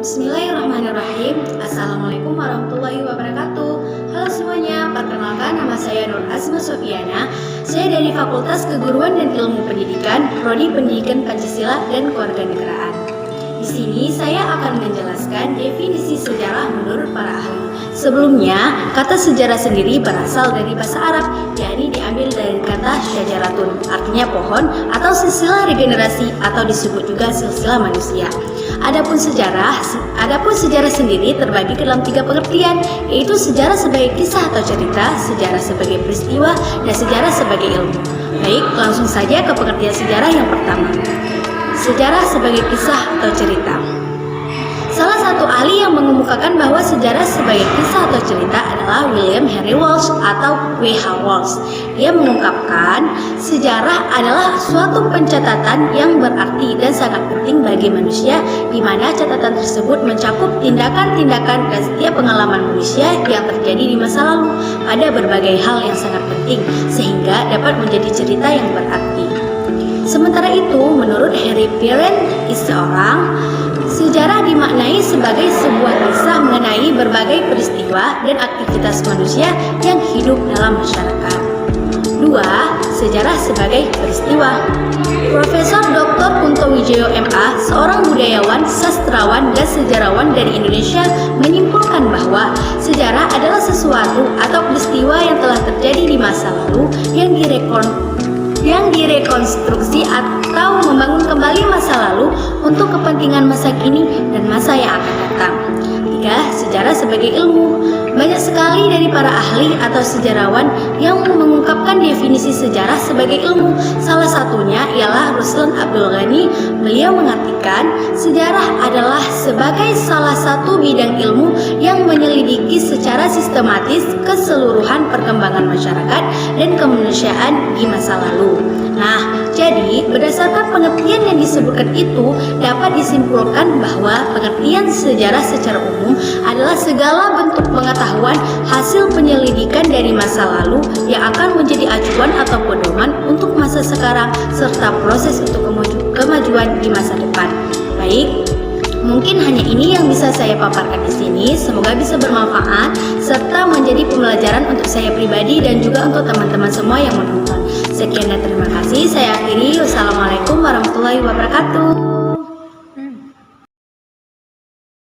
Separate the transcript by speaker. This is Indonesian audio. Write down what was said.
Speaker 1: Bismillahirrahmanirrahim. Assalamualaikum warahmatullahi wabarakatuh. Halo semuanya, perkenalkan nama saya Nur Azma Sofiana. Saya dari Fakultas Keguruan dan Ilmu Pendidikan, Prodi Pendidikan Pancasila dan Kewarganegaraan. Di sini saya akan menjelaskan definisi sejarah menurut para ahli. Sebelumnya, kata sejarah sendiri berasal dari bahasa Arab, yakni diambil dari kata syajaratun, artinya pohon atau silsilah regenerasi atau disebut juga silsilah manusia. Adapun sejarah sendiri terbagi ke dalam 3 pengertian, yaitu sejarah sebagai kisah atau cerita, sejarah sebagai peristiwa, dan sejarah sebagai ilmu. Baik, langsung saja ke pengertian sejarah yang pertama. Sejarah sebagai kisah atau cerita. Salah satu ahli yang mengemukakan bahwa sejarah sebagai kisah atau cerita adalah William Henry Walsh atau W.H. Walsh. Dia mengungkapkan sejarah adalah suatu pencatatan yang berarti dan sangat penting bagi manusia, di mana catatan tersebut mencakup tindakan-tindakan dan setiap pengalaman manusia yang terjadi di masa lalu pada berbagai hal yang sangat penting, sehingga dapat menjadi cerita yang berarti. Sementara itu, menurut Harry Perren, sejarah dimaknai sebagai sebuah kisah mengenai berbagai peristiwa dan aktivitas manusia yang hidup dalam masyarakat. 2. Sejarah sebagai peristiwa. Profesor Dr. Kunto Wijaya MA, seorang budayawan, sastrawan, dan sejarawan dari Indonesia, menyimpulkan bahwa sejarah adalah sesuatu atau peristiwa yang telah terjadi di masa lalu yang direkonstruksi atau membangun kembali masa lalu untuk kepentingan masa kini dan masa yang akan datang. 3. Sejarah sebagai ilmu. Banyak sekali dari para ahli atau sejarawan yang mengungkapkan definisi sejarah sebagai ilmu. Salah satunya ialah Ruslan Abdul Ghani. Beliau mengartikan sejarah adalah sebagai salah satu bidang ilmu yang menyelidiki secara sistematis keseluruhan perkembangan masyarakat dan kemanusiaan di masa lalu. Nah, jadi berdasarkan pengertian yang disebutkan itu dapat disimpulkan bahwa pengertian sejarah secara umum adalah segala bentuk pengetahuan hasil penyelidikan dari masa lalu yang akan menjadi acuan atau pedoman untuk masa sekarang serta proses untuk kemajuan di masa depan. Baik, mungkin hanya ini yang bisa saya paparkan di sini. Semoga bisa bermanfaat serta menjadi pembelajaran untuk saya pribadi dan juga untuk teman-teman semua yang menonton. Sekian dan terima kasih. Saya akhiri. Wassalamualaikum warahmatullahi wabarakatuh.